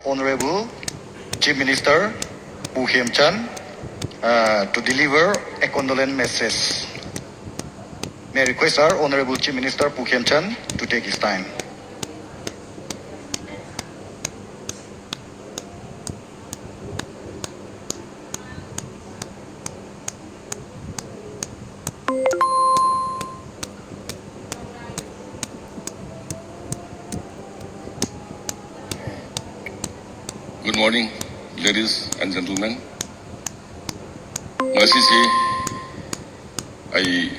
Honorable Chief Minister Pu Hiem Chan to deliver a condolence message. May I request our Honorable Chief Minister Pu Hiem Chan to take his time. Good morning, ladies and gentlemen. Ngasisi ay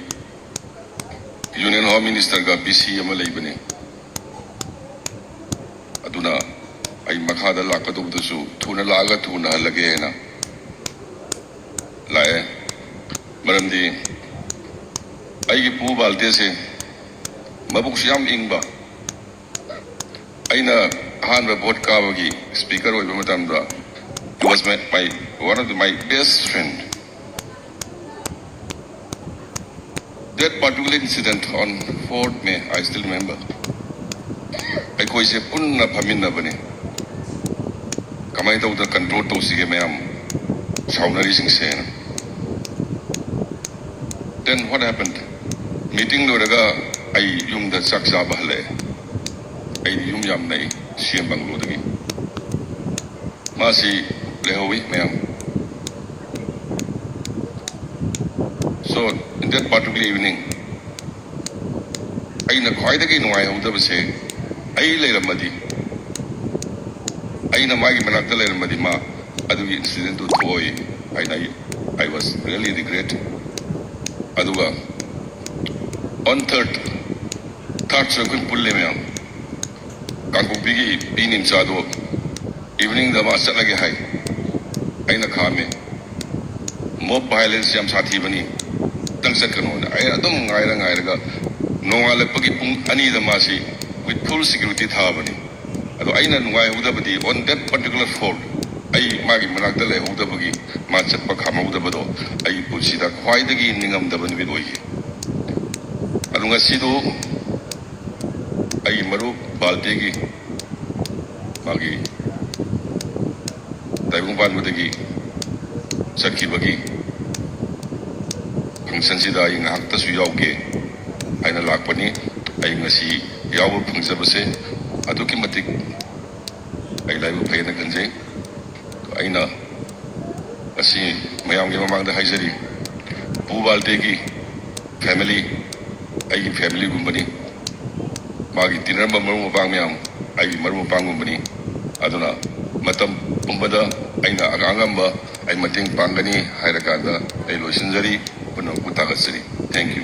Union Home Minister ga busy ama laibani. Aduna ay makada lakadugdusu tuna laga tuna lage na. Lae maramdi ay gipu balte se mabuk siyam ingba ay na hanba vote kabagi speaker wa bimatamda. He was one of my best friend. That particular incident on 4th May, I still remember. I ko ise punna phaminna bani. Kamay daw da control to sige mayam saunari sing sen. Then what happened? Meeting lo daga ay yung da saksa bahle. Ay yung yam nai siyam banglo dagi. Masi lehowi mayam. So in that particular evening, I na quite again why I would say, I lay a muddy. I na magi manakta lay a muddy ma, adu incident to toy. I was really regret. Aduga on third circle pulle me am. Kanku bigi binim chado evening the master lagi hai. I na kame. Mob violence yam sathi bani. Tangsa kanon. I adum ngaira ga. Nonga pagi pung ani the masi with full security thabani. Ado I na nungai udabadi on that particular fort. I magi manakta le udabagi machat pa khama udabado. I pusida kwai dagi ningam daban vidoi. Ado ngasido I maru baltegi magi taibung pan mudagi sakhi bagi function sida yung hakta su yauge ay na lakpani ay ngasi yawo phungsa base aduki matik ay laibu phay na ganjay ay na asi mayam gi mamang da haijari pubalte gi family ay family gumbani magi tinarba maru mapang mayam ay maru mapang gumbani aduna matam pumbada ay na agangamba ay mating pangani hayrakanda ay loisinjari punang kutagasari. Thank you.